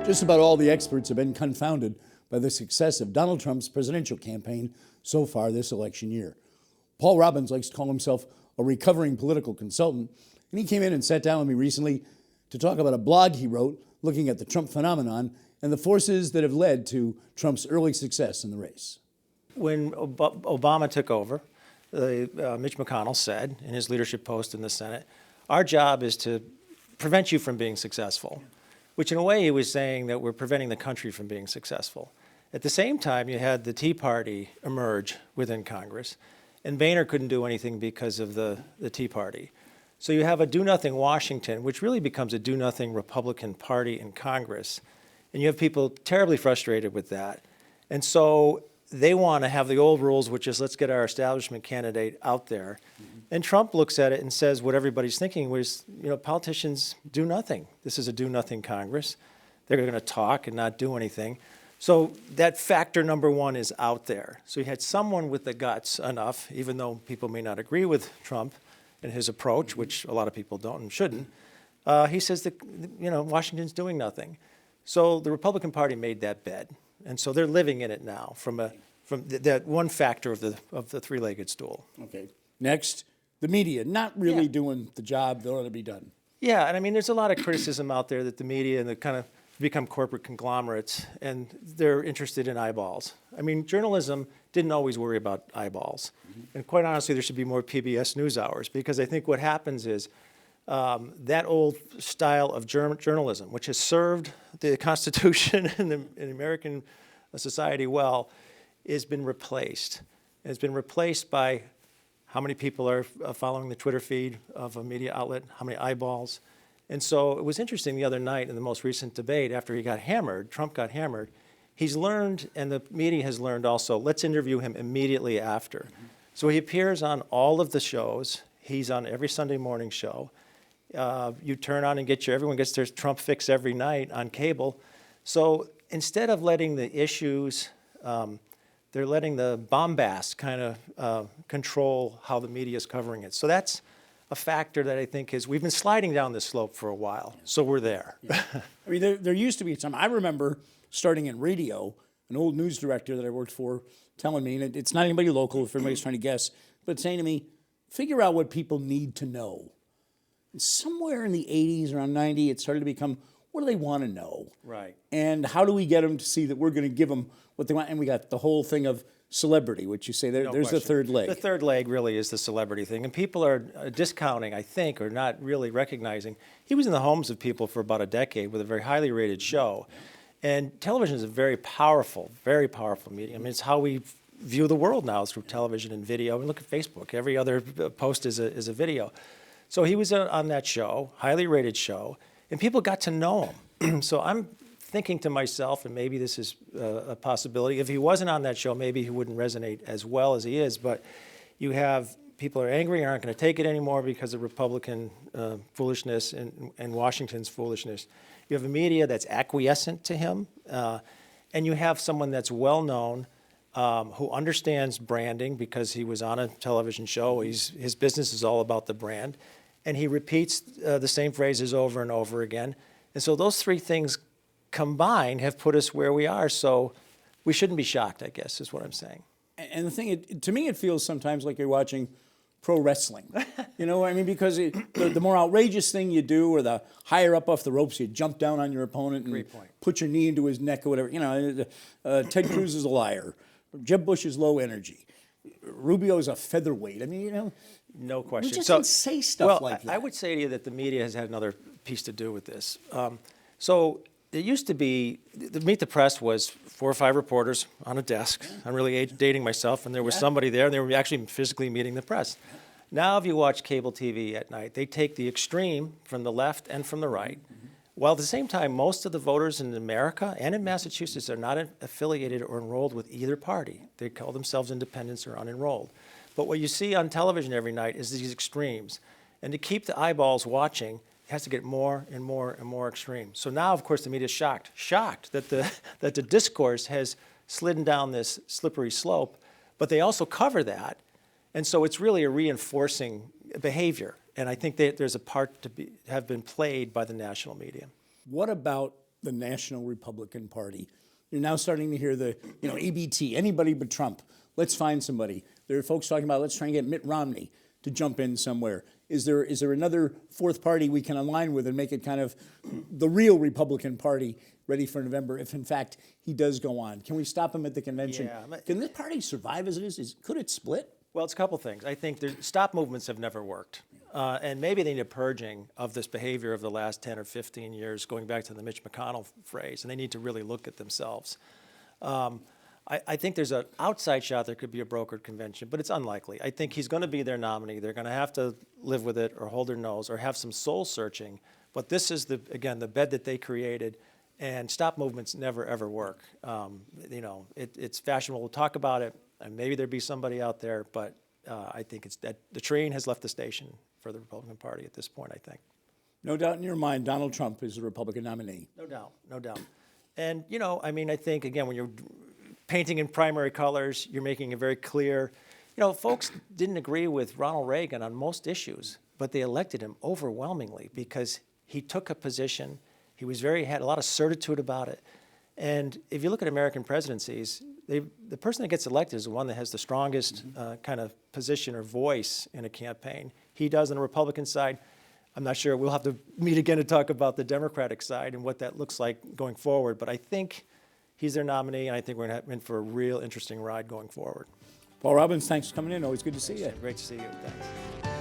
Just about all the experts have been confounded by the success of Donald Trump's presidential campaign so far this election year. Paul Robbins likes to call himself a recovering political consultant, and he came in and sat down with me recently to talk about a blog he wrote looking at the Trump phenomenon and the forces that have led to Trump's early success in the race. When Obama took over, Mitch McConnell said in his leadership post in the Senate, our job is to prevent you from being successful, which in a way he was saying that we're preventing the country from being successful. At the same time, you had the Tea Party emerge within Congress, and Boehner couldn't do anything because of the Tea Party. So you have a do-nothing Washington, which really becomes a do-nothing Republican Party in Congress, and you have people terribly frustrated with that. And so they want to have the old rules, which is let's get our establishment candidate out there. And Trump looks at it and says what everybody's thinking was, politicians do nothing. This is a do-nothing Congress. They're going to talk and not do anything. So that factor number one is out there. So you had someone with the guts enough, even though people may not agree with Trump and his approach, which a lot of people don't and shouldn't. He says that, Washington's doing nothing. So the Republican Party made that bed. And so they're living in it now from that one factor of the three-legged stool. Okay. Next, the media not really doing the job that ought to be done. Yeah, and I mean, there's a lot of criticism out there that the media and the kind of become corporate conglomerates, and they're interested in eyeballs. I mean, journalism didn't always worry about eyeballs. And quite honestly, there should be more PBS news hours, because I think what happens is that old style of journalism, which has served the Constitution and the American society well, has been replaced. And it's been replaced by how many people are following the Twitter feed of a media outlet, how many eyeballs. And so it was interesting the other night in the most recent debate, after he got hammered, Trump got hammered, he's learned, and the media has learned also, let's interview him immediately after. So he appears on all of the shows. He's on every Sunday morning show. You turn on and everyone gets their Trump fix every night on cable. So instead of letting the issues, they're letting the bombast kind of control how the media is covering it. So that's a factor that I think we've been sliding down this slope for a while, so we're there. Yeah. I mean, there used to be a time, I remember starting in radio, an old news director that I worked for telling me, and it's not anybody local if everybody's trying to guess, but saying to me, figure out what people need to know. And somewhere in the 80s, around 90, it started to become, what do they want to know? Right. And how do we get them to see that we're going to give them what they want? And we got the whole thing of celebrity, which you say there's the third leg. The third leg really is the celebrity thing. And people are discounting, I think, or not really recognizing. He was in the homes of people for about a decade with a very highly rated show. And television is a very powerful medium. I mean, it's how we view the world now, is through television and video. And look at Facebook. Every other post is a video. So he was on that show, highly rated show, and people got to know him. So I'm thinking to myself, and maybe this is a possibility, if he wasn't on that show, maybe he wouldn't resonate as well as he is, but you have people are angry and aren't going to take it anymore because of Republican foolishness and Washington's foolishness. You have a media that's acquiescent to him, and you have someone that's well-known, who understands branding because he was on a television show. His business is all about the brand, and he repeats the same phrases over and over again. And so those three things combined have put us where we are, so we shouldn't be shocked, I guess, is what I'm saying. And the thing, to me, it feels sometimes like you're watching pro wrestling. You know what I mean? Because the more outrageous thing you do, or the higher up off the ropes you jump down on your opponent and put your knee into his neck or whatever. Ted Cruz is a liar. Jeb Bush is low energy. Rubio is a featherweight. I mean, no question. We just don't say stuff like that. I would say to you that the media has had another piece to do with this. So it used to be, the Meet the Press was 4 or 5 reporters on a desk. I'm really dating myself, and there was somebody there, and they were actually physically meeting the press. Now, if you watch cable TV at night, they take the extreme from the left and from the right, while at the same time, most of the voters in America and in Massachusetts are not affiliated or enrolled with either party. They call themselves independents or unenrolled. But what you see on television every night is these extremes. And to keep the eyeballs watching, it has to get more and more and more extreme. So now, of course, the media is shocked that the discourse has slidden down this slippery slope, but they also cover that. And so it's really a reinforcing behavior. And I think that there's a part have been played by the national media. What about the National Republican Party. You're now starting to hear the, ABT, anybody but Trump. Let's find somebody. There are folks talking about let's try and get Mitt Romney to jump in somewhere. Is there another fourth party we can align with and make it kind of the real Republican Party ready for November if, in fact, he does go on? Can we stop him at the convention? Yeah. Can this party survive as it is? Could it split? Well, it's a couple things. I think stop movements have never worked. And maybe they need a purging of this behavior of the last 10 or 15 years, going back to the Mitch McConnell phrase, and they need to really look at themselves. I think there's an outside shot there could be a brokered convention, but it's unlikely. I think he's going to be their nominee. They're going to have to live with it or hold their nose or have some soul searching. But this is, the bed that they created, and stop movements never, ever work. It's fashionable to talk about it, and maybe there'd be somebody out there, but I think it's that the train has left the station for the Republican Party at this point, I think. No doubt in your mind, Donald Trump is the Republican nominee. No doubt, no doubt. And, I think, again, when you're painting in primary colors, you're making it very clear. Folks didn't agree with Ronald Reagan on most issues, but they elected him overwhelmingly because he took a position. He had a lot of certitude about it. And if you look at American presidencies, the person that gets elected is the one that has the strongest kind of position or voice in a campaign. He does on the Republican side. I'm not sure. We'll have to meet again to talk about the Democratic side and what that looks like going forward. But I think he's their nominee, and I think we're going to have in for a real interesting ride going forward. Paul Robbins, thanks for coming in. Always good to see you. Great to see you. Thanks.